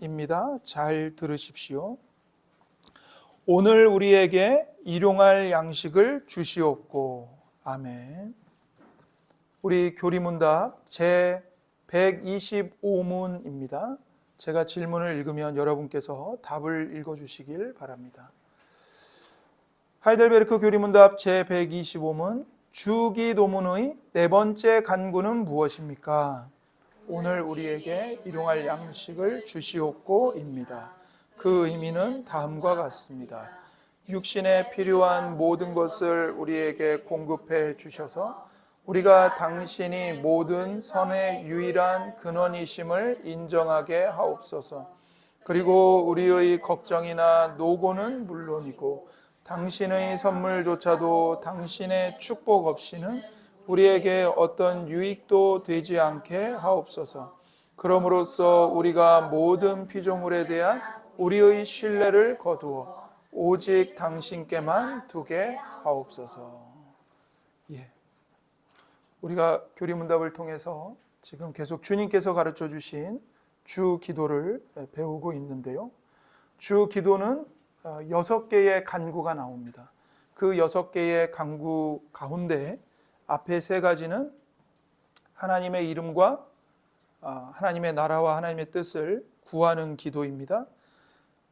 말씀입니다. 잘 들으십시오. 오늘 우리에게 일용할 양식을 주시옵고. 아멘. 우리 교리문답 제 125문입니다. 제가 질문을 읽으면 여러분께서 답을 읽어주시길 바랍니다. 하이델베르크 교리문답 제 125문, 주기도문의 네 번째 간구는 무엇입니까? 오늘 우리에게 일용할 양식을 주시옵고입니다. 그 의미는 다음과 같습니다. 육신에 필요한 모든 것을 우리에게 공급해 주셔서 우리가 당신이 모든 선의 유일한 근원이심을 인정하게 하옵소서. 그리고 우리의 걱정이나 노고는 물론이고 당신의 선물조차도 당신의 축복 없이는 우리에게 어떤 유익도 되지 않게 하옵소서. 그럼으로써 우리가 모든 피조물에 대한 우리의 신뢰를 거두어 오직 당신께만 두게 하옵소서. 우리가 교리문답을 통해서 지금 계속 주님께서 가르쳐 주신 주 기도를 배우고 있는데요. 주 기도는 6개의 간구가 나옵니다. 그 6개의 간구 가운데 앞에 3가지는 하나님의 이름과 하나님의 나라와 하나님의 뜻을 구하는 기도입니다.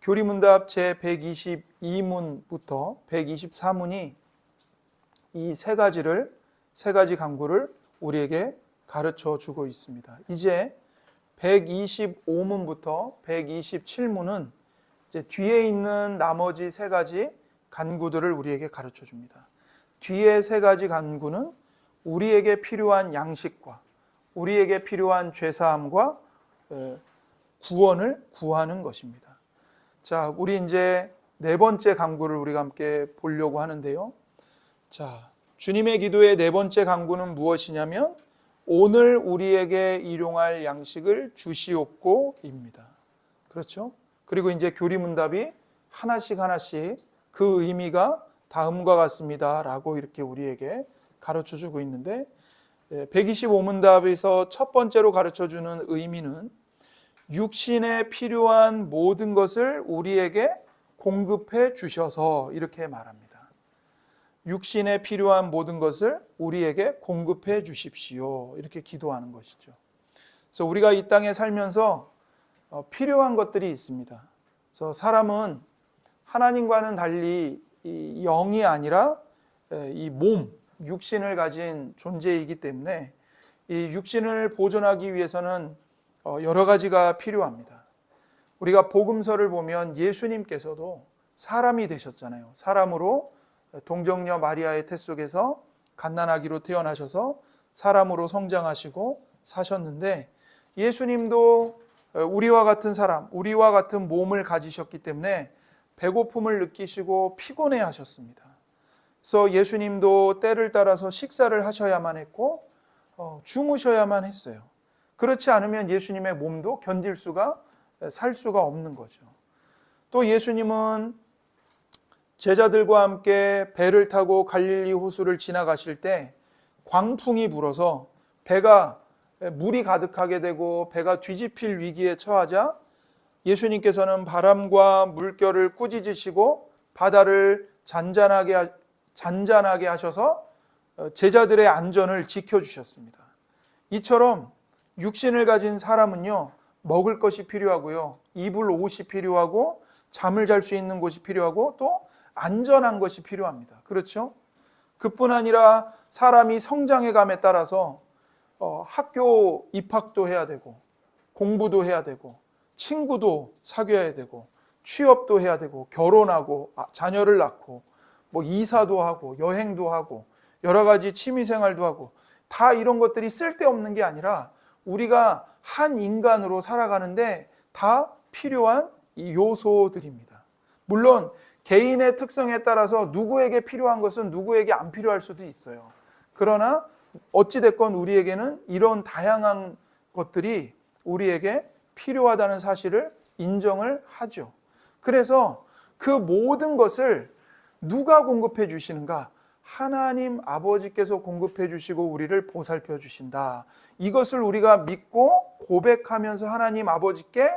교리문답 제 122문부터 124문이 이 3가지 간구를 우리에게 가르쳐 주고 있습니다. 이제 125문부터 127문은 이제 뒤에 있는 나머지 3가지 간구들을 우리에게 가르쳐 줍니다. 뒤에 3가지 간구는 우리에게 필요한 양식과 우리에게 필요한 죄사함과 구원을 구하는 것입니다. 자, 우리 이제 4번째 간구를 우리가 함께 보려고 하는데요. 자, 주님의 기도의 4번째 간구는 무엇이냐면 오늘 우리에게 일용할 양식을 주시옵고입니다. 그렇죠? 그리고 이제 교리문답이 하나씩 그 의미가 다음과 같습니다 라고 이렇게 우리에게 가르쳐주고 있는데 125문답에서 첫 번째로 가르쳐주는 의미는 육신에 필요한 모든 것을 우리에게 공급해 주셔서 이렇게 말합니다. 육신에 필요한 모든 것을 우리에게 공급해 주십시오. 이렇게 기도하는 것이죠. 그래서 우리가 이 땅에 살면서 필요한 것들이 있습니다. 그래서 사람은 하나님과는 달리 이 영이 아니라 이 몸, 육신을 가진 존재이기 때문에 이 육신을 보존하기 위해서는 여러 가지가 필요합니다. 우리가 복음서를 보면 예수님께서도 사람이 되셨잖아요. 사람으로 동정녀 마리아의 태 속에서 갓난아기로 태어나셔서 사람으로 성장하시고 사셨는데 예수님도 우리와 같은 사람, 우리와 같은 몸을 가지셨기 때문에 배고픔을 느끼시고 피곤해 하셨습니다. 그래서 예수님도 때를 따라서 식사를 하셔야만 했고 주무셔야만 했어요. 그렇지 않으면 예수님의 몸도 살 수가 없는 거죠. 또 예수님은 제자들과 함께 배를 타고 갈릴리 호수를 지나가실 때 광풍이 불어서 배가 물이 가득하게 되고 배가 뒤집힐 위기에 처하자 예수님께서는 바람과 물결을 꾸짖으시고 바다를 잔잔하게 하셔서 제자들의 안전을 지켜주셨습니다. 이처럼 육신을 가진 사람은요, 먹을 것이 필요하고요, 입을 옷이 필요하고 잠을 잘 수 있는 곳이 필요하고 또 안전한 것이 필요합니다. 그렇죠? 그뿐 아니라 사람이 성장해감에 따라서 학교 입학도 해야 되고 공부도 해야 되고 친구도 사귀어야 되고 취업도 해야 되고 결혼하고 자녀를 낳고 뭐 이사도 하고 여행도 하고 여러 가지 취미생활도 하고 다 이런 것들이 쓸데없는 게 아니라 우리가 한 인간으로 살아가는데 다 필요한 이 요소들입니다. 물론 개인의 특성에 따라서 누구에게 필요한 것은 누구에게 안 필요할 수도 있어요. 그러나 어찌됐건 우리에게는 이런 다양한 것들이 우리에게 필요하다는 사실을 인정을 하죠. 그래서 그 모든 것을 누가 공급해 주시는가? 하나님 아버지께서 공급해 주시고 우리를 보살펴 주신다. 이것을 우리가 믿고 고백하면서 하나님 아버지께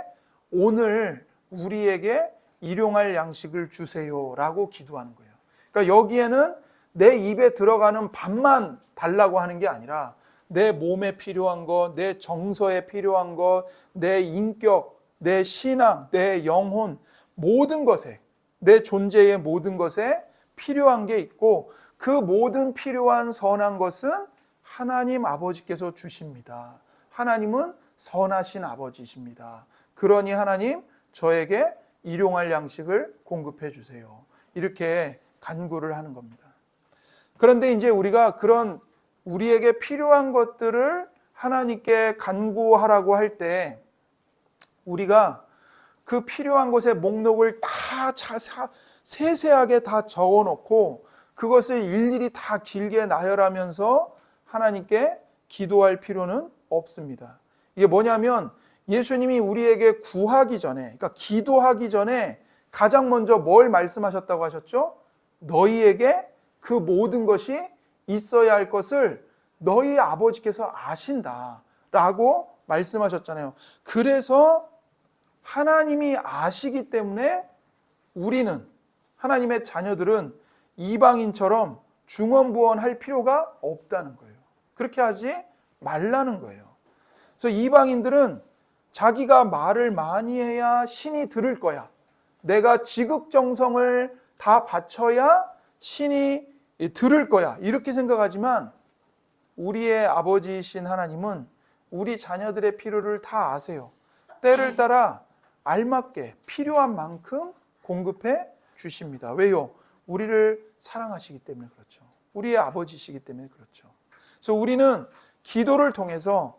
오늘 우리에게 일용할 양식을 주세요라고 기도하는 거예요. 그러니까 여기에는 내 입에 들어가는 밥만 달라고 하는 게 아니라 내 몸에 필요한 것, 내 정서에 필요한 것, 내 인격, 내 신앙, 내 영혼, 모든 것에, 내 존재의 모든 것에 필요한 게 있고, 그 모든 필요한 선한 것은 하나님 아버지께서 주십니다. 하나님은 선하신 아버지십니다. 그러니 하나님, 저에게 일용할 양식을 공급해 주세요. 이렇게 간구를 하는 겁니다. 그런데 이제 우리가 그런 우리에게 필요한 것들을 하나님께 간구하라고 할 때 우리가 그 필요한 것의 목록을 다 세세하게 다 적어놓고 그것을 일일이 다 길게 나열하면서 하나님께 기도할 필요는 없습니다. 이게 뭐냐면 예수님이 우리에게 구하기 전에, 그러니까 기도하기 전에 가장 먼저 뭘 말씀하셨다고 하셨죠? 너희에게 그 모든 것이 있어야 할 것을 너희 아버지께서 아신다라고 말씀하셨잖아요. 그래서 하나님이 아시기 때문에 우리는, 하나님의 자녀들은 이방인처럼 중언부언할 필요가 없다는 거예요. 그렇게 하지 말라는 거예요. 그래서 이방인들은 자기가 말을 많이 해야 신이 들을 거야. 내가 지극정성을 다 바쳐야 신이 들을 거야. 이렇게 생각하지만 우리의 아버지이신 하나님은 우리 자녀들의 필요를 다 아세요. 때를 따라 알맞게 필요한 만큼 공급해 주십니다. 왜요? 우리를 사랑하시기 때문에 그렇죠. 우리의 아버지시기 때문에 그렇죠. 그래서 우리는 기도를 통해서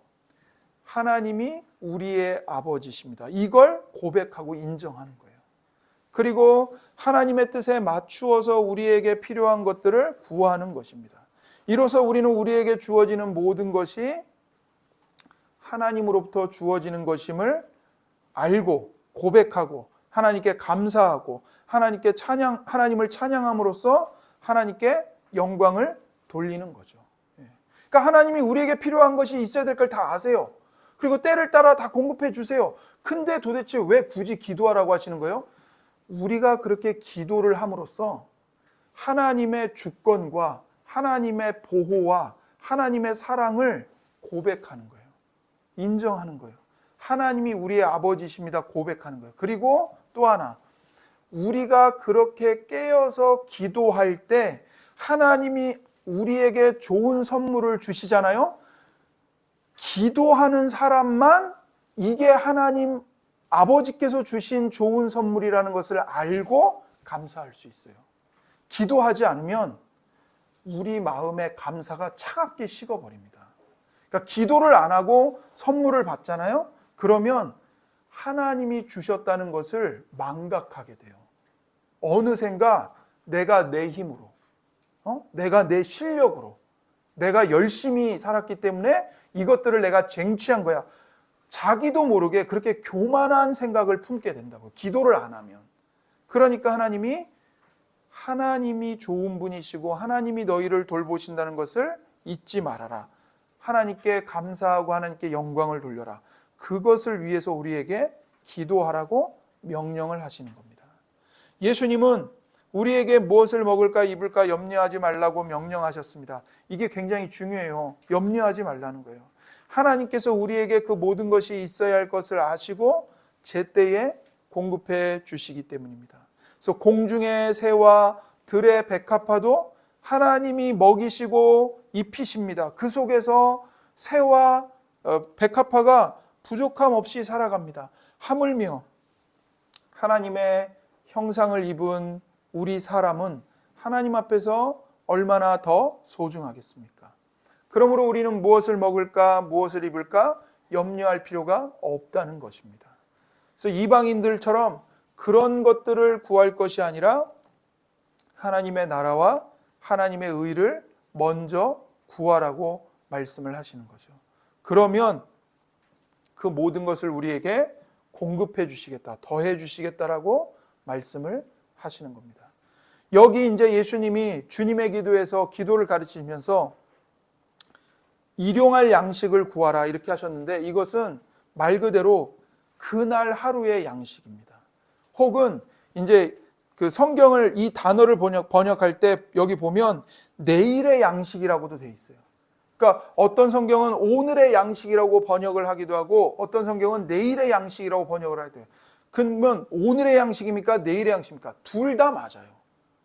하나님이 우리의 아버지십니다. 이걸 고백하고 인정하는 거예요. 그리고 하나님의 뜻에 맞추어서 우리에게 필요한 것들을 구하는 것입니다. 이로써 우리는 우리에게 주어지는 모든 것이 하나님으로부터 주어지는 것임을 알고 고백하고 하나님께 감사하고 하나님을 찬양함으로써 하나님께 영광을 돌리는 거죠. 그러니까 하나님이 우리에게 필요한 것이 있어야 될 걸 다 아세요. 그리고 때를 따라 다 공급해 주세요. 근데 도대체 왜 굳이 기도하라고 하시는 거예요? 우리가 그렇게 기도를 함으로써 하나님의 주권과 하나님의 보호와 하나님의 사랑을 고백하는 거예요. 인정하는 거예요. 하나님이 우리의 아버지십니다. 고백하는 거예요. 그리고 또 하나, 우리가 그렇게 깨어서 기도할 때 하나님이 우리에게 좋은 선물을 주시잖아요. 기도하는 사람만 이게 하나님 아버지께서 주신 좋은 선물이라는 것을 알고 감사할 수 있어요. 기도하지 않으면 우리 마음의 감사가 차갑게 식어버립니다. 그러니까 기도를 안 하고 선물을 받잖아요. 그러면 하나님이 주셨다는 것을 망각하게 돼요. 어느샌가 내가 내 힘으로, 내가 내 실력으로, 내가 열심히 살았기 때문에 이것들을 내가 쟁취한 거야. 자기도 모르게 그렇게 교만한 생각을 품게 된다고. 기도를 안 하면. 그러니까 하나님이 좋은 분이시고 하나님이 너희를 돌보신다는 것을 잊지 말아라. 하나님께 감사하고 하나님께 영광을 돌려라. 그것을 위해서 우리에게 기도하라고 명령을 하시는 겁니다. 예수님은 우리에게 무엇을 먹을까 입을까 염려하지 말라고 명령하셨습니다. 이게 굉장히 중요해요. 염려하지 말라는 거예요. 하나님께서 우리에게 그 모든 것이 있어야 할 것을 아시고 제때에 공급해 주시기 때문입니다. 그래서 공중의 새와 들의 백합화도 하나님이 먹이시고 입히십니다. 그 속에서 새와 백합화가 부족함 없이 살아갑니다. 하물며 하나님의 형상을 입은 우리 사람은 하나님 앞에서 얼마나 더 소중하겠습니까? 그러므로 우리는 무엇을 먹을까, 무엇을 입을까 염려할 필요가 없다는 것입니다. 그래서 이방인들처럼 그런 것들을 구할 것이 아니라 하나님의 나라와 하나님의 의를 먼저 구하라고 말씀을 하시는 거죠. 그러면 그 모든 것을 우리에게 공급해 주시겠다, 더해 주시겠다라고 말씀을 하시는 겁니다. 여기 이제 예수님이 주님의 기도에서 기도를 가르치면서 일용할 양식을 구하라 이렇게 하셨는데 이것은 말 그대로 그날 하루의 양식입니다. 혹은 이제 그 성경을 이 단어를 번역할 때 여기 보면 내일의 양식이라고도 돼 있어요. 그러니까 어떤 성경은 오늘의 양식이라고 번역을 하기도 하고 어떤 성경은 내일의 양식이라고 번역을 하기도 해요. 그러면 오늘의 양식입니까? 내일의 양식입니까? 둘 다 맞아요.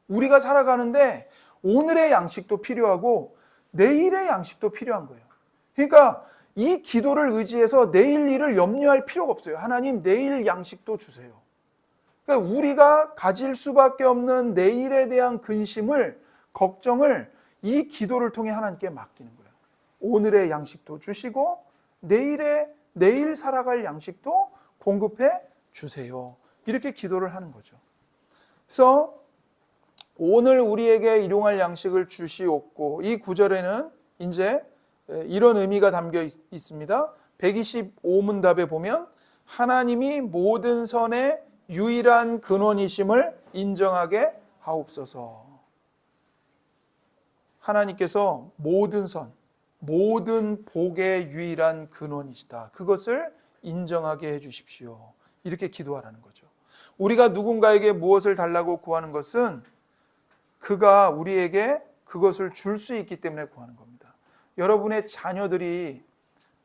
우리가 살아가는데 오늘의 양식도 필요하고 내일의 양식도 필요한 거예요. 그러니까 이 기도를 의지해서 내일 일을 염려할 필요가 없어요. 하나님, 내일 양식도 주세요. 그러니까 우리가 가질 수밖에 없는 내일에 대한 근심을, 걱정을 이 기도를 통해 하나님께 맡기는 거예요. 오늘의 양식도 주시고 내일 살아갈 양식도 공급해 주세요. 이렇게 기도를 하는 거죠. 그래서 오늘 우리에게 일용할 양식을 주시옵고, 이 구절에는 이제 이런 의미가 담겨 있습니다. 125문답에 보면 하나님이 모든 선의 유일한 근원이심을 인정하게 하옵소서. 하나님께서 모든 선, 모든 복의 유일한 근원이시다. 그것을 인정하게 해 주십시오. 이렇게 기도하라는 거죠. 우리가 누군가에게 무엇을 달라고 구하는 것은 그가 우리에게 그것을 줄 수 있기 때문에 구하는 겁니다. 여러분의 자녀들이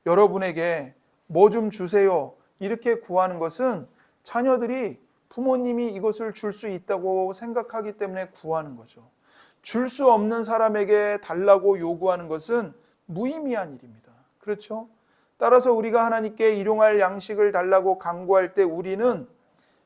여러분에게 뭐 좀 주세요 이렇게 구하는 것은 자녀들이 부모님이 이것을 줄 수 있다고 생각하기 때문에 구하는 거죠. 줄 수 없는 사람에게 달라고 요구하는 것은 무의미한 일입니다. 그렇죠? 따라서 우리가 하나님께 일용할 양식을 달라고 간구할 때 우리는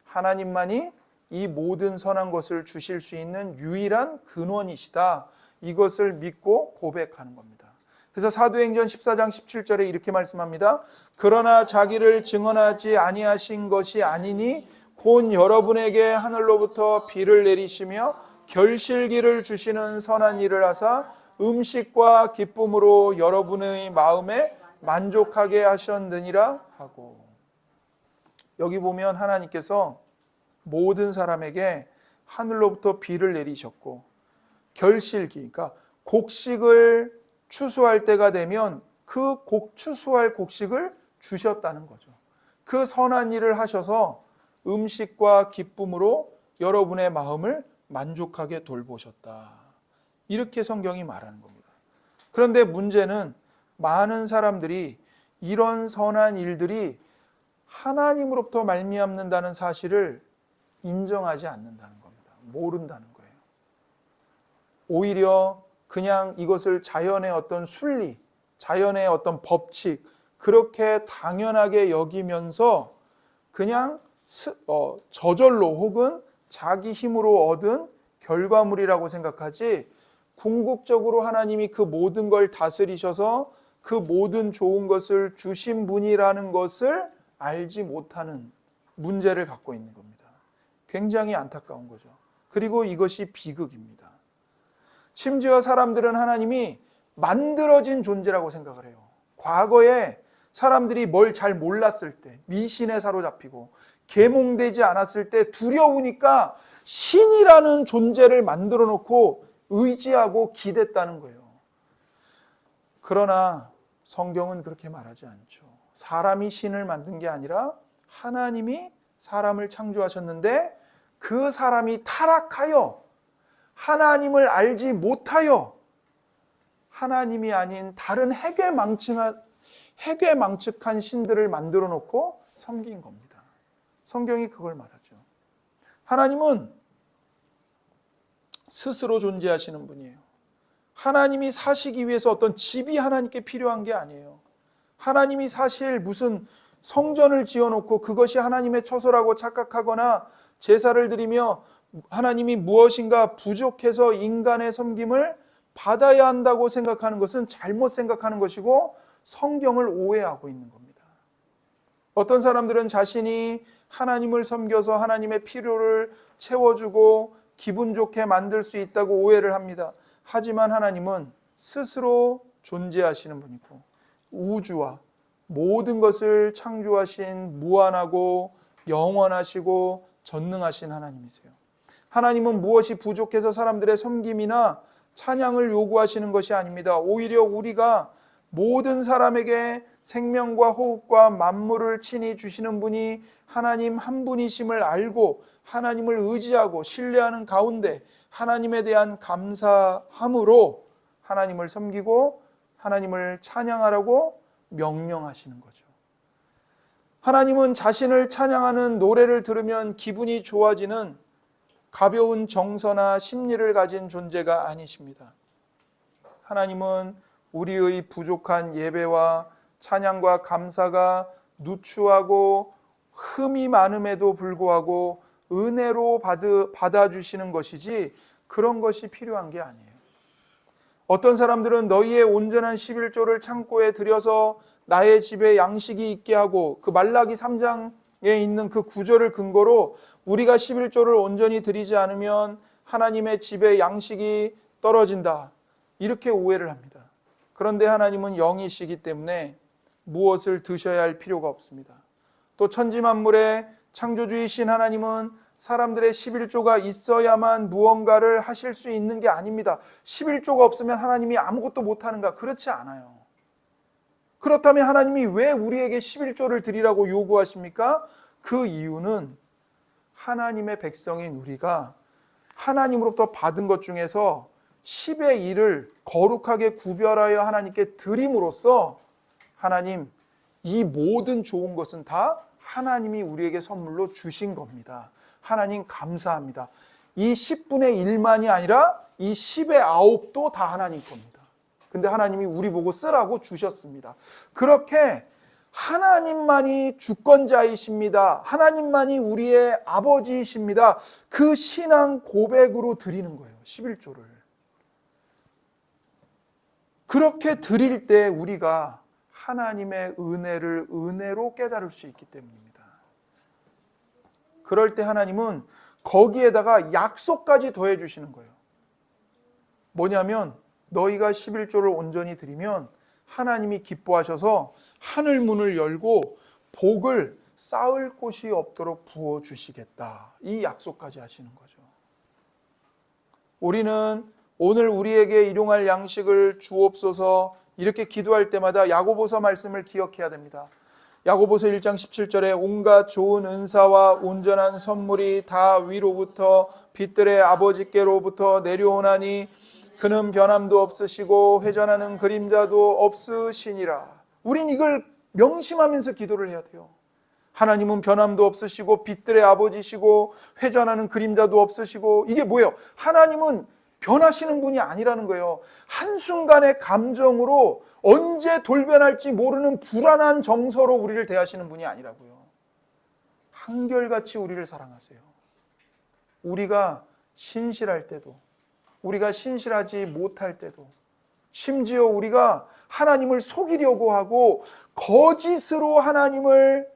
하나님만이 이 모든 선한 것을 주실 수 있는 유일한 근원이시다. 이것을 믿고 고백하는 겁니다. 그래서 사도행전 14장 17절에 이렇게 말씀합니다. 그러나 자기를 증언하지 아니하신 것이 아니니 곧 여러분에게 하늘로부터 비를 내리시며 결실기를 주시는 선한 일을 하사 음식과 기쁨으로 여러분의 마음에 만족하게 하셨느니라 하고, 여기 보면 하나님께서 모든 사람에게 하늘로부터 비를 내리셨고 결실기, 그러니까 곡식을 추수할 때가 되면 그 추수할 곡식을 주셨다는 거죠. 그 선한 일을 하셔서 음식과 기쁨으로 여러분의 마음을 만족하게 돌보셨다. 이렇게 성경이 말하는 겁니다. 그런데 문제는 많은 사람들이 이런 선한 일들이 하나님으로부터 말미암는다는 사실을 인정하지 않는다는 겁니다. 모른다는 거예요. 오히려 그냥 이것을 자연의 어떤 순리, 자연의 어떤 법칙, 그렇게 당연하게 여기면서 그냥 저절로 혹은 자기 힘으로 얻은 결과물이라고 생각하지, 궁극적으로 하나님이 그 모든 걸 다스리셔서 그 모든 좋은 것을 주신 분이라는 것을 알지 못하는 문제를 갖고 있는 겁니다. 굉장히 안타까운 거죠. 그리고 이것이 비극입니다. 심지어 사람들은 하나님이 만들어진 존재라고 생각을 해요. 과거에 사람들이 뭘 잘 몰랐을 때, 미신에 사로잡히고 계몽되지 않았을 때 두려우니까 신이라는 존재를 만들어 놓고 의지하고 기댔다는 거예요. 그러나 성경은 그렇게 말하지 않죠. 사람이 신을 만든 게 아니라 하나님이 사람을 창조하셨는데 그 사람이 타락하여 하나님을 알지 못하여 하나님이 아닌 다른 해괴망측한 신들을 만들어 놓고 섬긴 겁니다. 성경이 그걸 말하죠. 하나님은 스스로 존재하시는 분이에요. 하나님이 사시기 위해서 어떤 집이 하나님께 필요한 게 아니에요. 하나님이 사실 무슨 성전을 지어놓고 그것이 하나님의 처소라고 착각하거나 제사를 드리며 하나님이 무엇인가 부족해서 인간의 섬김을 받아야 한다고 생각하는 것은 잘못 생각하는 것이고 성경을 오해하고 있는 겁니다. 어떤 사람들은 자신이 하나님을 섬겨서 하나님의 필요를 채워주고 기분 좋게 만들 수 있다고 오해를 합니다. 하지만 하나님은 스스로 존재하시는 분이고 우주와 모든 것을 창조하신 무한하고 영원하시고 전능하신 하나님이세요. 하나님은 무엇이 부족해서 사람들의 섬김이나 찬양을 요구하시는 것이 아닙니다. 오히려 우리가 모든 사람에게 생명과 호흡과 만물을 친히 주시는 분이 하나님 한 분이심을 알고 하나님을 의지하고 신뢰하는 가운데 하나님에 대한 감사함으로 하나님을 섬기고 하나님을 찬양하라고 명령하시는 거죠. 하나님은 자신을 찬양하는 노래를 들으면 기분이 좋아지는 가벼운 정서나 심리를 가진 존재가 아니십니다. 하나님은 우리의 부족한 예배와 찬양과 감사가 누추하고 흠이 많음에도 불구하고 은혜로 받아주시는 것이지 그런 것이 필요한 게 아니에요. 어떤 사람들은 너희의 온전한 11조를 창고에 들여서 나의 집에 양식이 있게 하고, 그 말라기 3장에 있는 그 구절을 근거로 우리가 11조를 온전히 드리지 않으면 하나님의 집에 양식이 떨어진다, 이렇게 오해를 합니다. 그런데 하나님은 영이시기 때문에 무엇을 드셔야 할 필요가 없습니다. 또 천지만물의 창조주이신 하나님은 사람들의 11조가 있어야만 무언가를 하실 수 있는 게 아닙니다. 11조가 없으면 하나님이 아무것도 못하는가? 그렇지 않아요. 그렇다면 하나님이 왜 우리에게 11조를 드리라고 요구하십니까? 그 이유는 하나님의 백성인 우리가 하나님으로부터 받은 것 중에서 10의 1을 거룩하게 구별하여 하나님께 드림으로써 하나님, 이 모든 좋은 것은 다 하나님이 우리에게 선물로 주신 겁니다. 하나님 감사합니다. 이 10분의 1만이 아니라 이 10의 9도 다 하나님 겁니다. 근데 하나님이 우리 보고 쓰라고 주셨습니다. 그렇게 하나님만이 주권자이십니다. 하나님만이 우리의 아버지이십니다. 그 신앙 고백으로 드리는 거예요. 11조를. 그렇게 드릴 때 우리가 하나님의 은혜를 은혜로 깨달을 수 있기 때문입니다. 그럴 때 하나님은 거기에다가 약속까지 더해 주시는 거예요. 뭐냐면 너희가 11조를 온전히 드리면 하나님이 기뻐하셔서 하늘 문을 열고 복을 쌓을 곳이 없도록 부어주시겠다, 이 약속까지 하시는 거죠. 우리는 오늘 우리에게 일용할 양식을 주옵소서 이렇게 기도할 때마다 야고보서 말씀을 기억해야 됩니다. 야고보서 1장 17절에 온갖 좋은 은사와 온전한 선물이 다 위로부터 빛들의 아버지께로부터 내려오나니 그는 변함도 없으시고 회전하는 그림자도 없으시니라. 우린 이걸 명심하면서 기도를 해야 돼요. 하나님은 변함도 없으시고 빛들의 아버지시고 회전하는 그림자도 없으시고, 이게 뭐예요? 하나님은 변하시는 분이 아니라는 거예요. 한순간의 감정으로 언제 돌변할지 모르는 불안한 정서로 우리를 대하시는 분이 아니라고요. 한결같이 우리를 사랑하세요. 우리가 신실할 때도, 우리가 신실하지 못할 때도, 심지어 우리가 하나님을 속이려고 하고 거짓으로 하나님을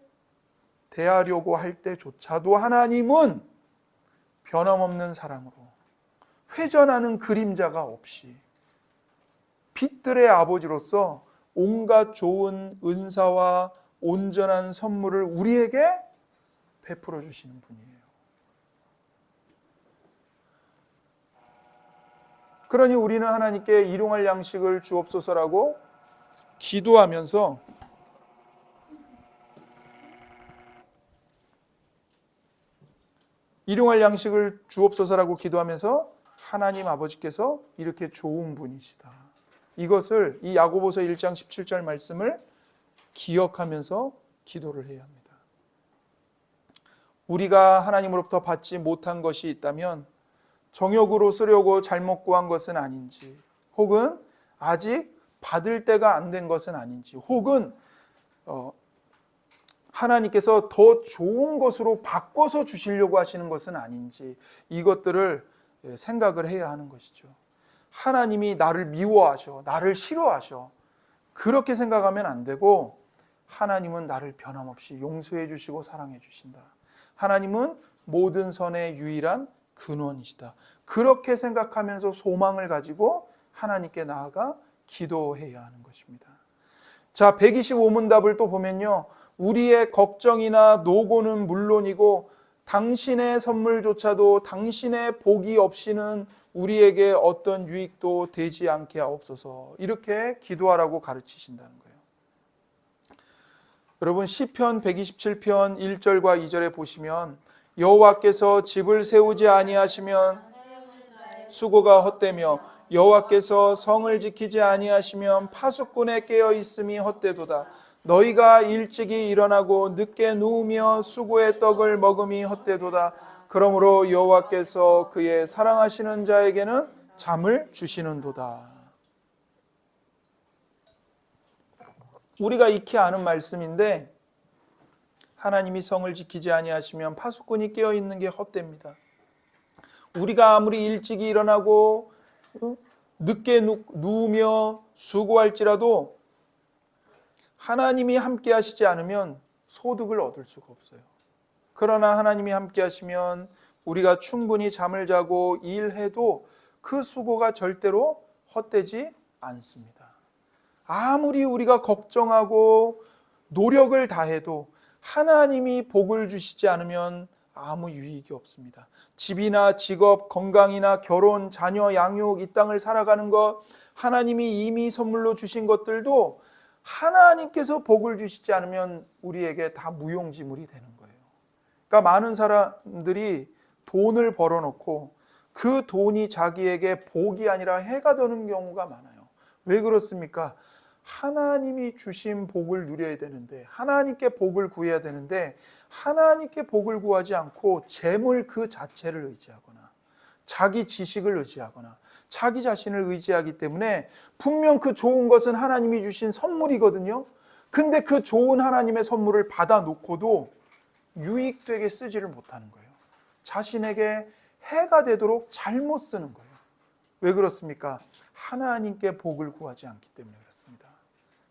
대하려고 할 때조차도 하나님은 변함없는 사랑으로 회전하는 그림자가 없이 빛들의 아버지로서 온갖 좋은 은사와 온전한 선물을 우리에게 베풀어 주시는 분이에요. 그러니 우리는 하나님께 일용할 양식을 주옵소서라고 기도하면서 일용할 양식을 주옵소서라고 기도하면서 하나님 아버지께서 이렇게 좋은 분이시다, 이것을, 이 야고보서 1장 17절 말씀을 기억하면서 기도를 해야 합니다. 우리가 하나님으로부터 받지 못한 것이 있다면 정욕으로 쓰려고 잘못 구한 것은 아닌지, 혹은 아직 받을 때가 안 된 것은 아닌지, 혹은 하나님께서 더 좋은 것으로 바꿔서 주시려고 하시는 것은 아닌지, 이것들을 생각을 해야 하는 것이죠. 하나님이 나를 미워하셔, 나를 싫어하셔, 그렇게 생각하면 안 되고, 하나님은 나를 변함없이 용서해 주시고 사랑해 주신다. 하나님은 모든 선의 유일한 근원이시다. 그렇게 생각하면서 소망을 가지고 하나님께 나아가 기도해야 하는 것입니다. 자, 125문답을 또 보면요, 우리의 걱정이나 노고는 물론이고 당신의 선물조차도 당신의 복이 없이는 우리에게 어떤 유익도 되지 않게 하옵소서. 이렇게 기도하라고 가르치신다는 거예요. 여러분, 시편 127편 1절과 2절에 보시면 여호와께서 집을 세우지 아니하시면 수고가 헛되며 여호와께서 성을 지키지 아니하시면 파수꾼에 깨어 있음이 헛되도다. 너희가 일찍이 일어나고 늦게 누우며 수고의 떡을 먹음이 헛되도다. 그러므로 여호와께서 그의 사랑하시는 자에게는 잠을 주시는도다. 우리가 익히 아는 말씀인데 하나님이 성을 지키지 아니하시면 파수꾼이 깨어 있는 게 헛됩니다. 우리가 아무리 일찍이 일어나고 늦게 누우며 수고할지라도 하나님이 함께 하시지 않으면 소득을 얻을 수가 없어요. 그러나 하나님이 함께 하시면 우리가 충분히 잠을 자고 일해도 그 수고가 절대로 헛되지 않습니다. 아무리 우리가 걱정하고 노력을 다해도 하나님이 복을 주시지 않으면 아무 유익이 없습니다. 집이나 직업, 건강이나 결혼, 자녀, 양육, 이 땅을 살아가는 것, 하나님이 이미 선물로 주신 것들도 하나님께서 복을 주시지 않으면 우리에게 다 무용지물이 되는 거예요. 그러니까 많은 사람들이 돈을 벌어놓고 그 돈이 자기에게 복이 아니라 해가 되는 경우가 많아요. 왜 그렇습니까? 하나님이 주신 복을 누려야 되는데, 하나님께 복을 구해야 되는데, 하나님께 복을 구하지 않고 재물 그 자체를 의지하거나 자기 지식을 의지하거나 자기 자신을 의지하기 때문에 분명 그 좋은 것은 하나님이 주신 선물이거든요. 근데 그 좋은 하나님의 선물을 받아놓고도 유익되게 쓰지를 못하는 거예요. 자신에게 해가 되도록 잘못 쓰는 거예요. 왜 그렇습니까? 하나님께 복을 구하지 않기 때문에 그렇습니다.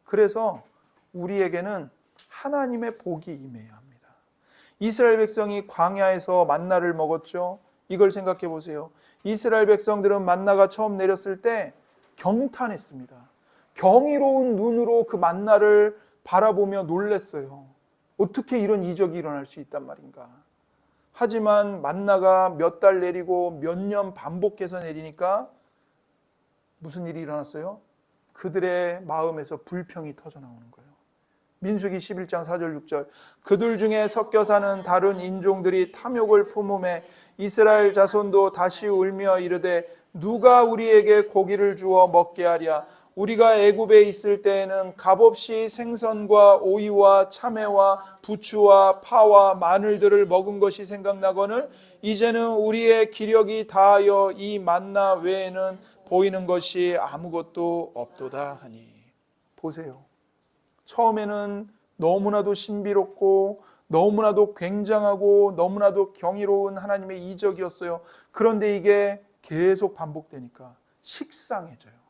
그래서 우리에게는 하나님의 복이 임해야 합니다. 이스라엘 백성이 광야에서 만나를 먹었죠. 이걸 생각해 보세요. 이스라엘 백성들은 만나가 처음 내렸을 때 경탄했습니다. 경이로운 눈으로 그 만나를 바라보며 놀랐어요. 어떻게 이런 이적이 일어날 수 있단 말인가. 하지만 만나가 몇 달 내리고 몇 년 반복해서 내리니까 무슨 일이 일어났어요? 그들의 마음에서 불평이 터져 나오는 거예요. 민수기 11장 4절 6절 그들 중에 섞여 사는 다른 인종들이 탐욕을 품음에 이스라엘 자손도 다시 울며 이르되 누가 우리에게 고기를 주어 먹게 하랴. 우리가 애굽에 있을 때에는 값없이 생선과 오이와 참외와 부추와 파와 마늘들을 먹은 것이 생각나거늘 이제는 우리의 기력이 다하여 이 만나 외에는 보이는 것이 아무것도 없도다 하니. 보세요. 처음에는 너무나도 신비롭고 너무나도 굉장하고 너무나도 경이로운 하나님의 이적이었어요. 그런데 이게 계속 반복되니까 식상해져요.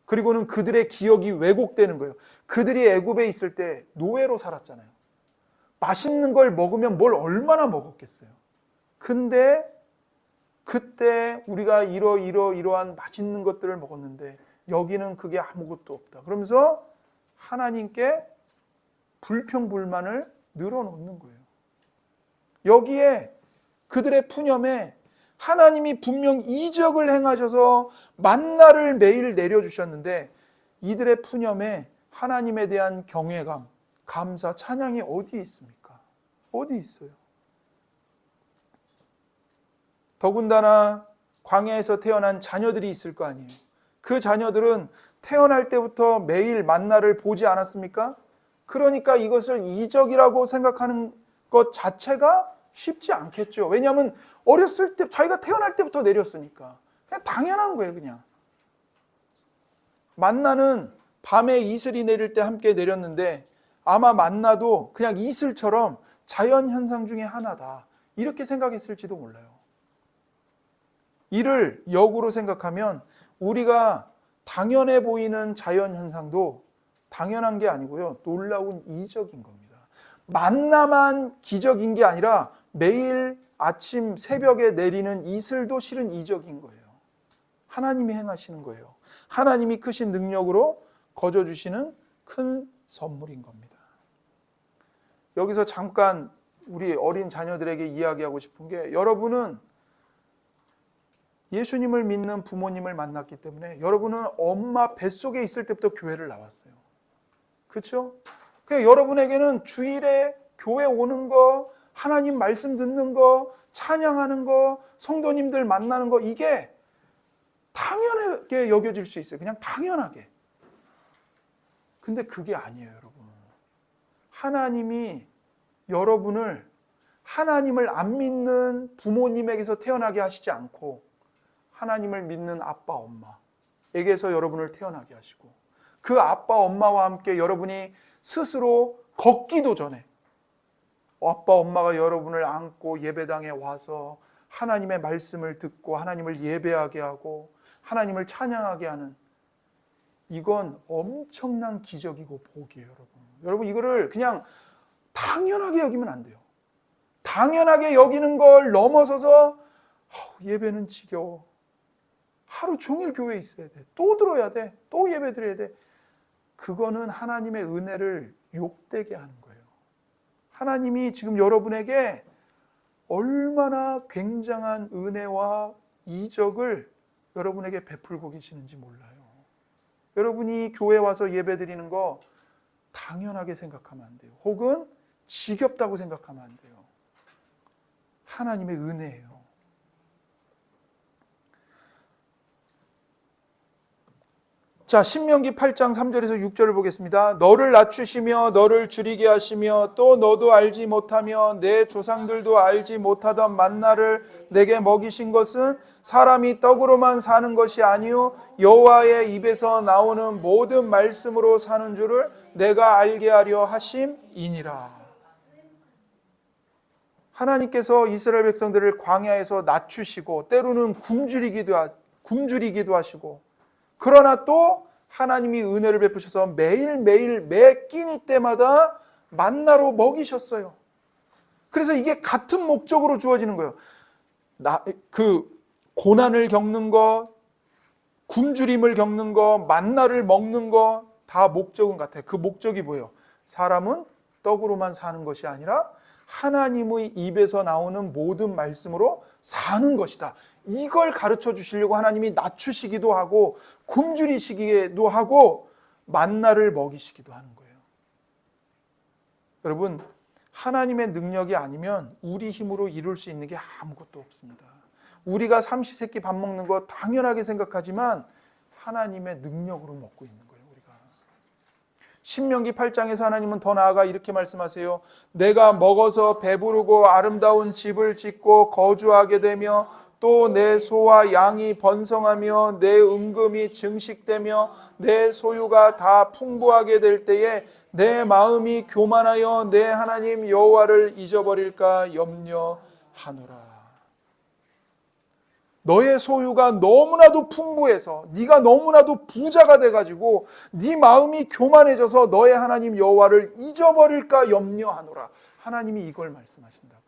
그리고는 그들의 기억이 왜곡되는 거예요. 그들이 애굽에 있을 때 노예로 살았잖아요. 맛있는 걸 먹으면 뭘 얼마나 먹었겠어요. 근데 그때 우리가 이러한 맛있는 것들을 먹었는데 여기는 그게 아무것도 없다. 그러면서 하나님께 불평불만을 늘어놓는 거예요. 여기에 그들의 푸념에 하나님이 분명 이적을 행하셔서 만나를 매일 내려주셨는데 이들의 푸념에 하나님에 대한 경외감, 감사, 찬양이 어디 있습니까? 어디 있어요? 더군다나 광야에서 태어난 자녀들이 있을 거 아니에요. 그 자녀들은 태어날 때부터 매일 만나를 보지 않았습니까? 그러니까 이것을 이적이라고 생각하는 것 자체가 쉽지 않겠죠. 왜냐하면 어렸을 때 자기가 태어날 때부터 내렸으니까 그냥 당연한 거예요. 그냥 만나는 밤에 이슬이 내릴 때 함께 내렸는데 아마 만나도 그냥 이슬처럼 자연현상 중에 하나다 이렇게 생각했을지도 몰라요. 이를 역으로 생각하면 우리가 당연해 보이는 자연현상도 당연한 게 아니고요. 놀라운 이적인 겁니다. 만나만 기적인 게 아니라 매일 아침 새벽에 내리는 이슬도 실은 이적인 거예요. 하나님이 행하시는 거예요. 하나님이 크신 능력으로 거저주시는 큰 선물인 겁니다. 여기서 잠깐 우리 어린 자녀들에게 이야기하고 싶은 게, 여러분은 예수님을 믿는 부모님을 만났기 때문에 여러분은 엄마 뱃속에 있을 때부터 교회를 나왔어요. 그렇죠? 그러니까 여러분에게는 주일에 교회 오는 거, 하나님 말씀 듣는 거, 찬양하는 거, 성도님들 만나는 거, 이게 당연하게 여겨질 수 있어요. 그냥 당연하게. 근데 그게 아니에요, 여러분. 하나님이 여러분을 하나님을 안 믿는 부모님에게서 태어나게 하시지 않고 하나님을 믿는 아빠, 엄마에게서 여러분을 태어나게 하시고, 그 아빠, 엄마와 함께 여러분이 스스로 걷기도 전에 아빠, 엄마가 여러분을 안고 예배당에 와서 하나님의 말씀을 듣고 하나님을 예배하게 하고 하나님을 찬양하게 하는, 이건 엄청난 기적이고 복이에요, 여러분. 여러분, 이거를 그냥 당연하게 여기면 안 돼요. 당연하게 여기는 걸 넘어서서 예배는 지겨워, 하루 종일 교회에 있어야 돼, 또 들어야 돼, 또 예배 드려야 돼, 그거는 하나님의 은혜를 욕되게 하는 거예요. 하나님이 지금 여러분에게 얼마나 굉장한 은혜와 이적을 여러분에게 베풀고 계시는지 몰라요. 여러분이 교회 와서 예배 드리는 거 당연하게 생각하면 안 돼요. 혹은 지겹다고 생각하면 안 돼요. 하나님의 은혜예요. 자, 신명기 8장 3절에서 6절을 보겠습니다. 너를 낮추시며 너를 줄이게 하시며 또 너도 알지 못하며 내 조상들도 알지 못하던 만나를 내게 먹이신 것은 사람이 떡으로만 사는 것이 아니요 여호와의 입에서 나오는 모든 말씀으로 사는 줄을 내가 알게 하려 하심이니라. 하나님께서 이스라엘 백성들을 광야에서 낮추시고 때로는 굶주리기도 하시고, 그러나 또 하나님이 은혜를 베푸셔서 매일매일 매 끼니 때마다 만나로 먹이셨어요. 그래서 이게 같은 목적으로 주어지는 거예요. 그 고난을 겪는 거, 굶주림을 겪는 거, 만나를 먹는 거 다 목적은 같아요. 그 목적이 뭐예요? 사람은 떡으로만 사는 것이 아니라 하나님의 입에서 나오는 모든 말씀으로 사는 것이다. 이걸 가르쳐 주시려고 하나님이 낮추시기도 하고 굶주리시기도 하고 만나를 먹이시기도 하는 거예요. 여러분, 하나님의 능력이 아니면 우리 힘으로 이룰 수 있는 게 아무것도 없습니다. 우리가 삼시세끼 밥 먹는 거 당연하게 생각하지만 하나님의 능력으로 먹고 있는 거예요, 우리가. 신명기 8장에서 하나님은 더 나아가 이렇게 말씀하세요. 내가 먹어서 배부르고 아름다운 집을 짓고 거주하게 되며 또 내 소와 양이 번성하며 내 은금이 증식되며 내 소유가 다 풍부하게 될 때에 내 마음이 교만하여 내 하나님 여호와를 잊어버릴까 염려하노라. 너의 소유가 너무나도 풍부해서 네가 너무나도 부자가 돼가지고 네 마음이 교만해져서 너의 하나님 여호와를 잊어버릴까 염려하노라. 하나님이 이걸 말씀하신다고요.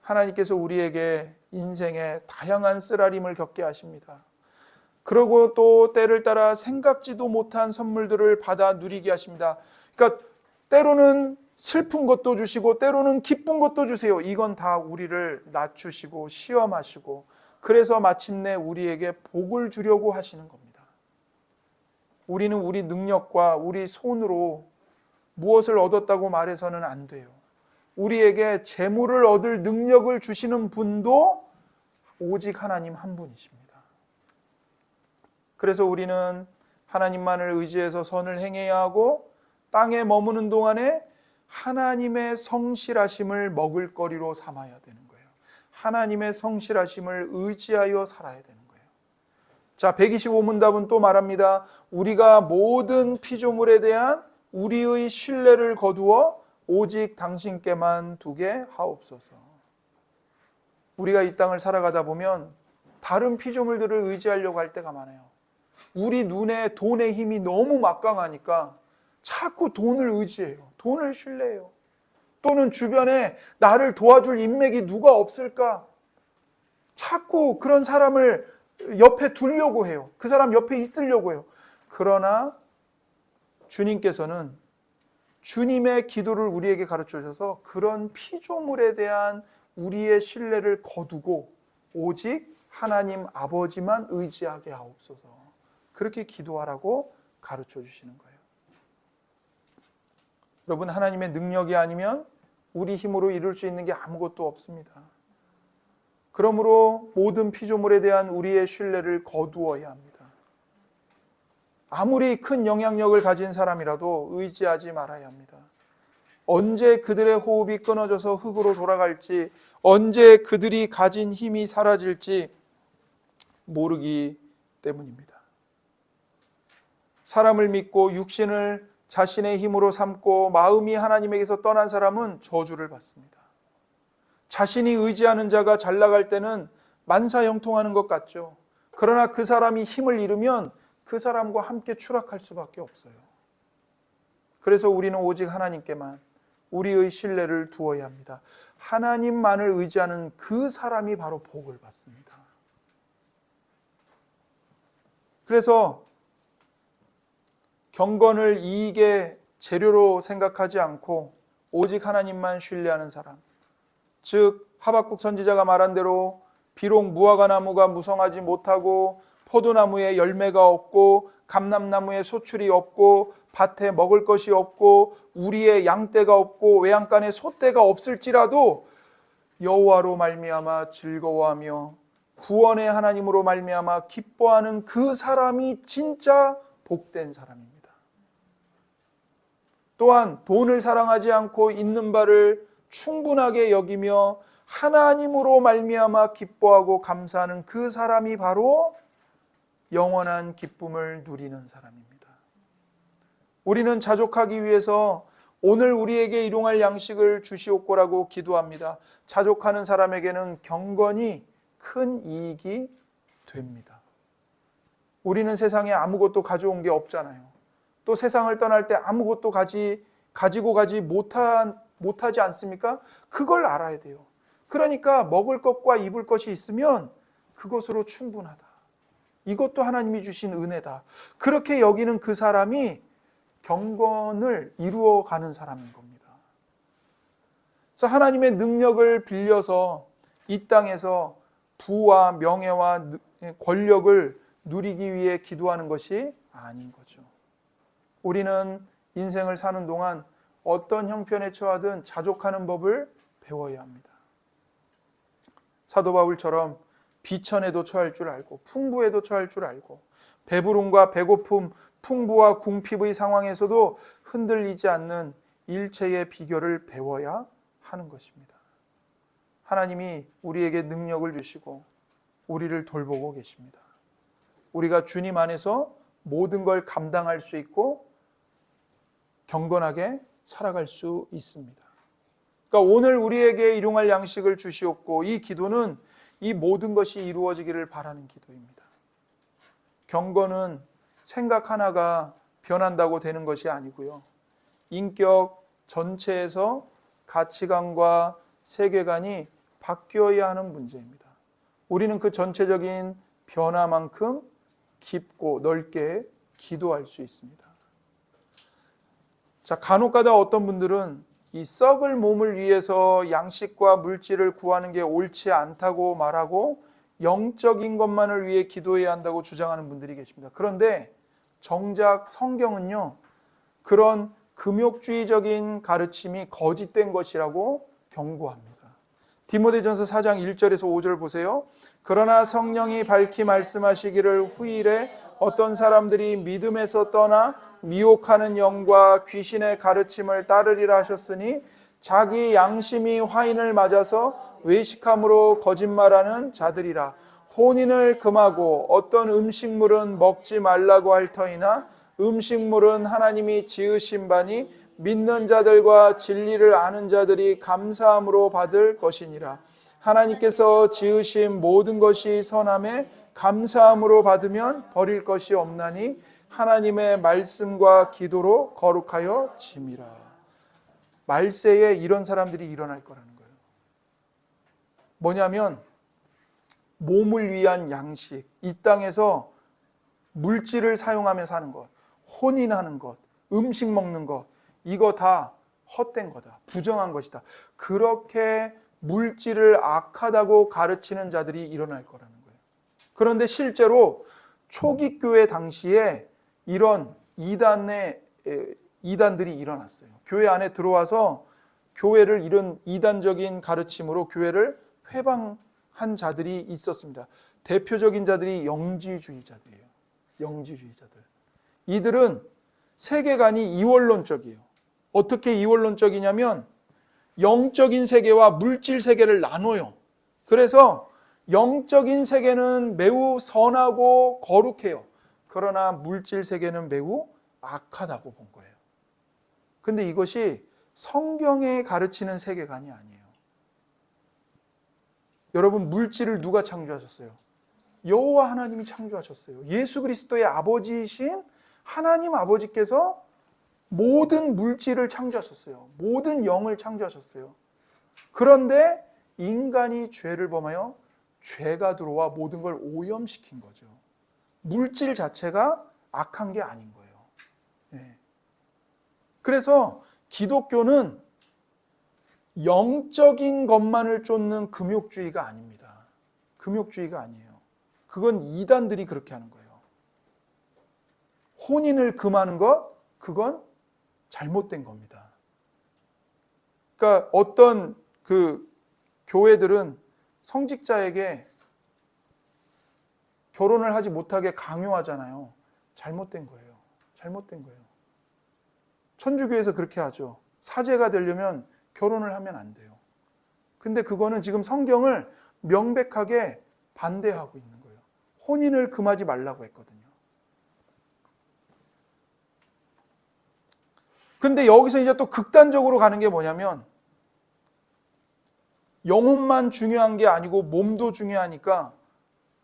하나님께서 우리에게 인생의 다양한 쓰라림을 겪게 하십니다. 그리고 또 때를 따라 생각지도 못한 선물들을 받아 누리게 하십니다. 그러니까 때로는 슬픈 것도 주시고 때로는 기쁜 것도 주세요. 이건 다 우리를 낮추시고 시험하시고 그래서 마침내 우리에게 복을 주려고 하시는 겁니다. 우리는 우리 능력과 우리 손으로 무엇을 얻었다고 말해서는 안 돼요. 우리에게 재물을 얻을 능력을 주시는 분도 오직 하나님 한 분이십니다. 그래서 우리는 하나님만을 의지해서 선을 행해야 하고 땅에 머무는 동안에 하나님의 성실하심을 먹을거리로 삼아야 되는 거예요. 하나님의 성실하심을 의지하여 살아야 되는 거예요. 자, 125문답은 또 말합니다. 우리가 모든 피조물에 대한 우리의 신뢰를 거두어 오직 당신께만 두게 하옵소서. 우리가 이 땅을 살아가다 보면 다른 피조물들을 의지하려고 할 때가 많아요. 우리 눈에 돈의 힘이 너무 막강하니까 자꾸 돈을 의지해요. 돈을 신뢰해요. 또는 주변에 나를 도와줄 인맥이 누가 없을까? 자꾸 그런 사람을 옆에 두려고 해요. 그 사람 옆에 있으려고 해요. 그러나 주님께서는 주님의 기도를 우리에게 가르쳐 주셔서 그런 피조물에 대한 우리의 신뢰를 거두고 오직 하나님 아버지만 의지하게 하옵소서. 그렇게 기도하라고 가르쳐 주시는 거예요. 여러분, 하나님의 능력이 아니면 우리 힘으로 이룰 수 있는 게 아무것도 없습니다. 그러므로 모든 피조물에 대한 우리의 신뢰를 거두어야 합니다. 아무리 큰 영향력을 가진 사람이라도 의지하지 말아야 합니다. 언제 그들의 호흡이 끊어져서 흙으로 돌아갈지, 언제 그들이 가진 힘이 사라질지 모르기 때문입니다. 사람을 믿고 육신을 자신의 힘으로 삼고 마음이 하나님에게서 떠난 사람은 저주를 받습니다. 자신이 의지하는 자가 잘 나갈 때는 만사형통하는 것 같죠. 그러나 그 사람이 힘을 잃으면 그 사람과 함께 추락할 수밖에 없어요. 그래서 우리는 오직 하나님께만 우리의 신뢰를 두어야 합니다. 하나님만을 의지하는 그 사람이 바로 복을 받습니다. 그래서 경건을 이익의 재료로 생각하지 않고 오직 하나님만 신뢰하는 사람, 즉 하박국 선지자가 말한 대로 비록 무화과나무가 무성하지 못하고 포도나무에 열매가 없고 감람나무에 소출이 없고 밭에 먹을 것이 없고 우리의 양떼가 없고 외양간에 소떼가 없을지라도 여호와로 말미암아 즐거워하며 구원의 하나님으로 말미암아 기뻐하는 그 사람이 진짜 복된 사람입니다. 또한 돈을 사랑하지 않고 있는 바를 충분하게 여기며 하나님으로 말미암아 기뻐하고 감사하는 그 사람이 바로 영원한 기쁨을 누리는 사람입니다. 우리는 자족하기 위해서 오늘 우리에게 일용할 양식을 주시옵고라고 기도합니다. 자족하는 사람에게는 경건이 큰 이익이 됩니다. 우리는 세상에 아무것도 가져온 게 없잖아요. 또 세상을 떠날 때 아무것도 가지고 가지 못하지 않습니까? 그걸 알아야 돼요. 그러니까 먹을 것과 입을 것이 있으면 그것으로 충분하다. 이것도 하나님이 주신 은혜다. 그렇게 여기는 그 사람이 경건을 이루어가는 사람인 겁니다. 그래서 하나님의 능력을 빌려서 이 땅에서 부와 명예와 권력을 누리기 위해 기도하는 것이 아닌 거죠. 우리는 인생을 사는 동안 어떤 형편에 처하든 자족하는 법을 배워야 합니다. 사도 바울처럼 비천에도 처할 줄 알고 풍부에도 처할 줄 알고 배부름과 배고픔, 풍부와 궁핍의 상황에서도 흔들리지 않는 일체의 비결을 배워야 하는 것입니다. 하나님이 우리에게 능력을 주시고 우리를 돌보고 계십니다. 우리가 주님 안에서 모든 걸 감당할 수 있고 경건하게 살아갈 수 있습니다. 그러니까 오늘 우리에게 일용할 양식을 주시옵고, 이 기도는 이 모든 것이 이루어지기를 바라는 기도입니다. 경건은 생각 하나가 변한다고 되는 것이 아니고요. 인격 전체에서 가치관과 세계관이 바뀌어야 하는 문제입니다. 우리는 그 전체적인 변화만큼 깊고 넓게 기도할 수 있습니다. 자, 간혹가다 어떤 분들은 이 썩을 몸을 위해서 양식과 물질을 구하는 게 옳지 않다고 말하고 영적인 것만을 위해 기도해야 한다고 주장하는 분들이 계십니다. 그런데 정작 성경은요, 그런 금욕주의적인 가르침이 거짓된 것이라고 경고합니다. 디모데전서 4장 1절에서 5절 보세요. 그러나 성령이 밝히 말씀하시기를 후일에 어떤 사람들이 믿음에서 떠나 미혹하는 영과 귀신의 가르침을 따르리라 하셨으니 자기 양심이 화인을 맞아서 외식함으로 거짓말하는 자들이라. 혼인을 금하고 어떤 음식물은 먹지 말라고 할 터이나 음식물은 하나님이 지으신 바니 믿는 자들과 진리를 아는 자들이 감사함으로 받을 것이니라. 하나님께서 지으신 모든 것이 선함에 감사함으로 받으면 버릴 것이 없나니 하나님의 말씀과 기도로 거룩하여 짐이라. 말세에 이런 사람들이 일어날 거라는 거예요. 뭐냐면 몸을 위한 양식, 이 땅에서 물질을 사용하며 사는 것, 혼인하는 것, 음식 먹는 것, 이거 다 헛된 거다. 부정한 것이다. 그렇게 물질을 악하다고 가르치는 자들이 일어날 거라는 거예요. 그런데 실제로 초기 교회 당시에 이런 이단들이 일어났어요. 교회 안에 들어와서 교회를 이런 이단적인 가르침으로 교회를 회방한 자들이 있었습니다. 대표적인 자들이 영지주의자들이에요. 영지주의자들. 이들은 세계관이 이원론적이에요. 어떻게 이원론적이냐면 영적인 세계와 물질 세계를 나눠요. 그래서 영적인 세계는 매우 선하고 거룩해요. 그러나 물질 세계는 매우 악하다고 본 거예요. 근데 이것이 성경에 가르치는 세계관이 아니에요. 여러분, 물질을 누가 창조하셨어요? 여호와 하나님이 창조하셨어요. 예수 그리스도의 아버지이신 하나님 아버지께서 모든 물질을 창조하셨어요. 모든 영을 창조하셨어요. 그런데 인간이 죄를 범하여 죄가 들어와 모든 걸 오염시킨 거죠. 물질 자체가 악한 게 아닌 거예요. 네. 그래서 기독교는 영적인 것만을 쫓는 금욕주의가 아닙니다. 금욕주의가 아니에요. 그건 이단들이 그렇게 하는 거예요. 혼인을 금하는 것, 그건 잘못된 겁니다. 그러니까 어떤 그 교회들은 성직자에게 결혼을 하지 못하게 강요하잖아요. 잘못된 거예요. 잘못된 거예요. 천주교에서 그렇게 하죠. 사제가 되려면 결혼을 하면 안 돼요. 근데 그거는 지금 성경을 명백하게 반대하고 있는 거예요. 혼인을 금하지 말라고 했거든요. 근데 여기서 이제 또 극단적으로 가는 게 뭐냐면 영혼만 중요한 게 아니고 몸도 중요하니까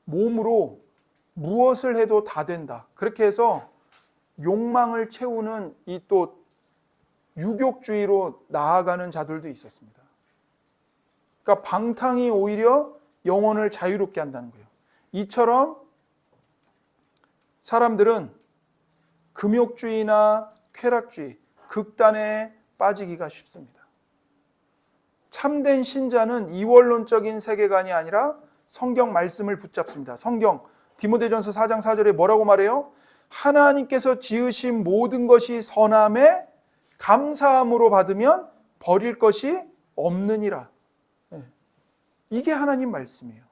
몸으로 무엇을 해도 다 된다. 그렇게 해서 욕망을 채우는 이 또 유욕주의로 나아가는 자들도 있었습니다. 그러니까 방탕이 오히려 영혼을 자유롭게 한다는 거예요. 이처럼 사람들은 금욕주의나 쾌락주의, 극단에 빠지기가 쉽습니다. 참된 신자는 이원론적인 세계관이 아니라 성경 말씀을 붙잡습니다. 성경 디모데전서 4장 4절에 뭐라고 말해요? 하나님께서 지으신 모든 것이 선함에 감사함으로 받으면 버릴 것이 없느니라. 이게 하나님 말씀이에요.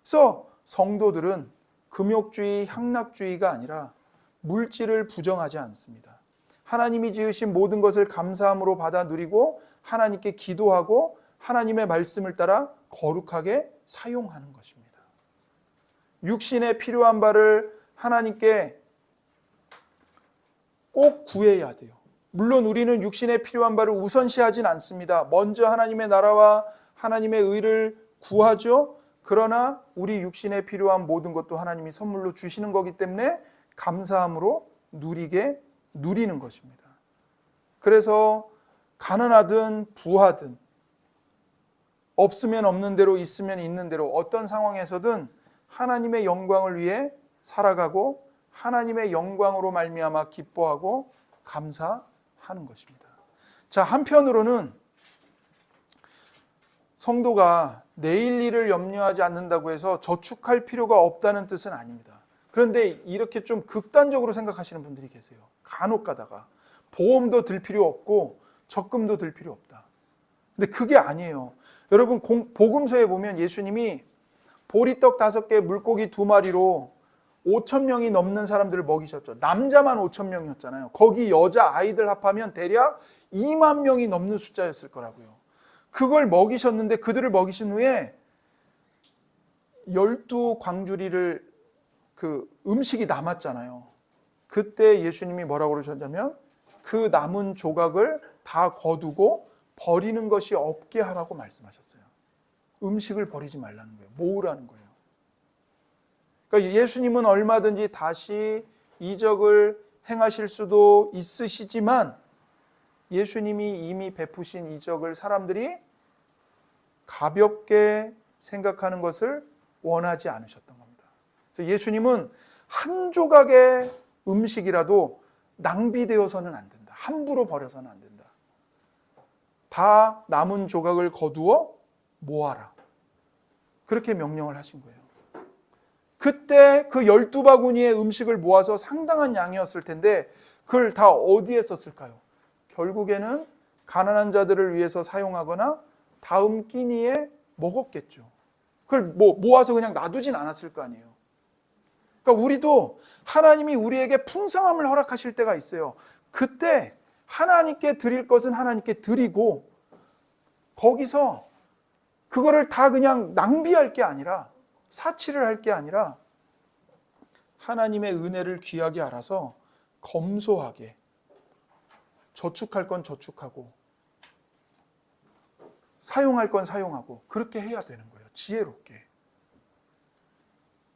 그래서 성도들은 금욕주의, 향락주의가 아니라 물질을 부정하지 않습니다. 하나님이 지으신 모든 것을 감사함으로 받아 누리고 하나님께 기도하고 하나님의 말씀을 따라 거룩하게 사용하는 것입니다. 육신에 필요한 바를 하나님께 꼭 구해야 돼요. 물론 우리는 육신에 필요한 바를 우선시하진 않습니다. 먼저 하나님의 나라와 하나님의 의를 구하죠. 그러나 우리 육신에 필요한 모든 것도 하나님이 선물로 주시는 거기 때문에 감사함으로 누리는 것입니다. 그래서 가난하든 부하든 없으면 없는 대로 있으면 있는 대로 어떤 상황에서든 하나님의 영광을 위해 살아가고 하나님의 영광으로 말미암아 기뻐하고 감사하는 것입니다. 자, 한편으로는 성도가 내일 일을 염려하지 않는다고 해서 저축할 필요가 없다는 뜻은 아닙니다. 그런데 이렇게 좀 극단적으로 생각하시는 분들이 계세요. 간혹 가다가 보험도 들 필요 없고 적금도 들 필요 없다. 근데 그게 아니에요. 여러분, 복음서에 보면 예수님이 보리떡 5개, 물고기 2마리로 5,000명이 넘는 사람들을 먹이셨죠. 남자만 5,000명이었잖아요. 거기 여자 아이들 합하면 대략 2만 명이 넘는 숫자였을 거라고요. 그걸 먹이셨는데 그들을 먹이신 후에 12광주리를 그 음식이 남았잖아요. 그때 예수님이 뭐라고 그러셨냐면 그 남은 조각을 다 거두고 버리는 것이 없게 하라고 말씀하셨어요. 음식을 버리지 말라는 거예요. 모으라는 거예요. 그러니까 예수님은 얼마든지 다시 이적을 행하실 수도 있으시지만 예수님이 이미 베푸신 이적을 사람들이 가볍게 생각하는 것을 원하지 않으셨던 겁니다. 그래서 예수님은 한 조각의 음식이라도 낭비되어서는 안 된다. 함부로 버려서는 안 된다. 다 남은 조각을 거두어 모아라. 그렇게 명령을 하신 거예요. 그때 그 12바구니의 음식을 모아서 상당한 양이었을 텐데 그걸 다 어디에 썼을까요? 결국에는 가난한 자들을 위해서 사용하거나 다음 끼니에 먹었겠죠. 그걸 모아서 그냥 놔두진 않았을 거 아니에요. 그러니까 우리도 하나님이 우리에게 풍성함을 허락하실 때가 있어요. 그때 하나님께 드릴 것은 하나님께 드리고 거기서 그거를 다 그냥 낭비할 게 아니라 사치를 할 게 아니라 하나님의 은혜를 귀하게 알아서 검소하게 저축할 건 저축하고 사용할 건 사용하고 그렇게 해야 되는 거예요. 지혜롭게.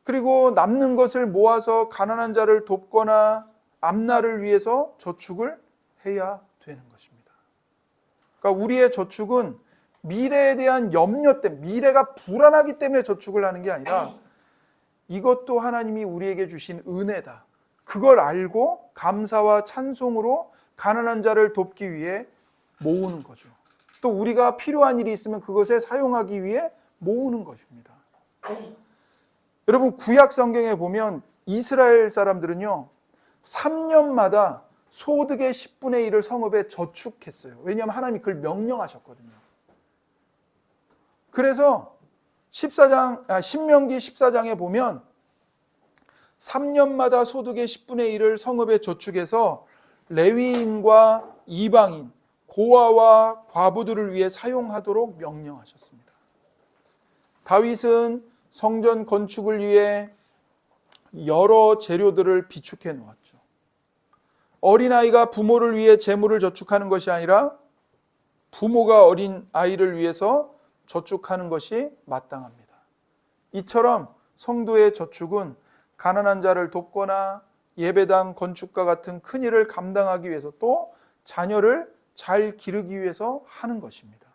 그리고 남는 것을 모아서 가난한 자를 돕거나 앞날을 위해서 저축을 해야 되는 것입니다. 그러니까 우리의 저축은 미래에 대한 염려 때문에, 미래가 불안하기 때문에 저축을 하는 게 아니라 이것도 하나님이 우리에게 주신 은혜다. 그걸 알고 감사와 찬송으로 가난한 자를 돕기 위해 모으는 거죠. 또 우리가 필요한 일이 있으면 그것에 사용하기 위해 모으는 것입니다. 여러분, 구약 성경에 보면 이스라엘 사람들은요 3년마다 소득의 10분의 1을 성읍에 저축했어요. 왜냐하면 하나님이 그걸 명령하셨거든요. 그래서 신명기 14장에 보면 3년마다 소득의 10분의 1을 성읍에 저축해서 레위인과 이방인, 고아와 과부들을 위해 사용하도록 명령하셨습니다. 다윗은 성전 건축을 위해 여러 재료들을 비축해 놓았죠. 어린아이가 부모를 위해 재물을 저축하는 것이 아니라 부모가 어린 아이를 위해서 저축하는 것이 마땅합니다. 이처럼 성도의 저축은 가난한 자를 돕거나 예배당 건축과 같은 큰 일을 감당하기 위해서 또 자녀를 잘 기르기 위해서 하는 것입니다.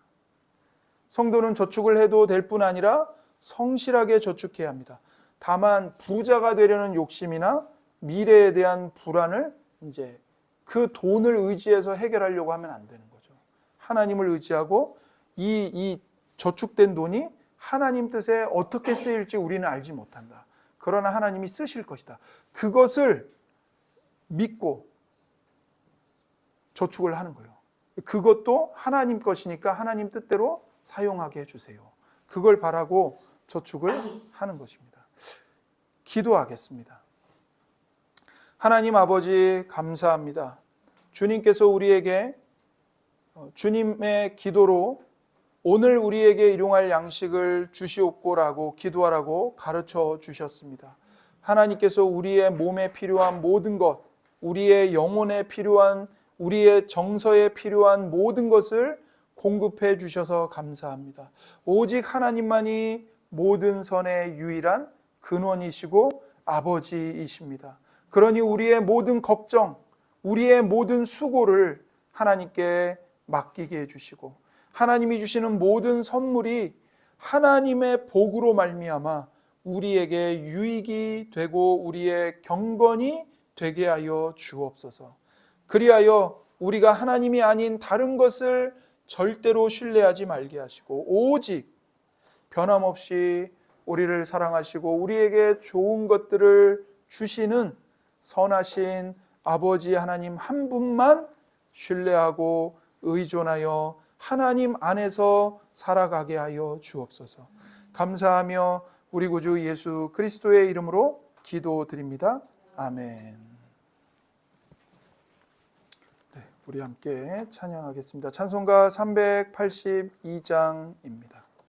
성도는 저축을 해도 될 뿐 아니라 성실하게 저축해야 합니다. 다만 부자가 되려는 욕심이나 미래에 대한 불안을 이제 그 돈을 의지해서 해결하려고 하면 안 되는 거죠. 하나님을 의지하고 이 저축된 돈이 하나님 뜻에 어떻게 쓰일지 우리는 알지 못한다. 그러나 하나님이 쓰실 것이다. 그것을 믿고 저축을 하는 거예요. 그것도 하나님 것이니까 하나님 뜻대로 사용하게 해주세요. 그걸 바라고 저축을 하는 것입니다. 기도하겠습니다. 하나님 아버지 감사합니다. 주님께서 우리에게 주님의 기도로 오늘 우리에게 일용할 양식을 주시옵고라고 기도하라고 가르쳐 주셨습니다. 하나님께서 우리의 몸에 필요한 모든 것, 우리의 영혼에 필요한, 우리의 정서에 필요한 모든 것을 공급해 주셔서 감사합니다. 오직 하나님만이 모든 선의 유일한 근원이시고 아버지이십니다. 그러니 우리의 모든 걱정, 우리의 모든 수고를 하나님께 맡기게 해주시고 하나님이 주시는 모든 선물이 하나님의 복으로 말미암아 우리에게 유익이 되고 우리의 경건이 되게 하여 주옵소서. 그리하여 우리가 하나님이 아닌 다른 것을 절대로 신뢰하지 말게 하시고 오직 변함없이 우리를 사랑하시고 우리에게 좋은 것들을 주시는 선하신 아버지 하나님 한 분만 신뢰하고 의존하여 하나님 안에서 살아가게 하여 주옵소서. 감사하며 우리 구주 예수 그리스도의 이름으로 기도드립니다. 아멘. 네, 우리 함께 찬양하겠습니다. 찬송가 382장입니다.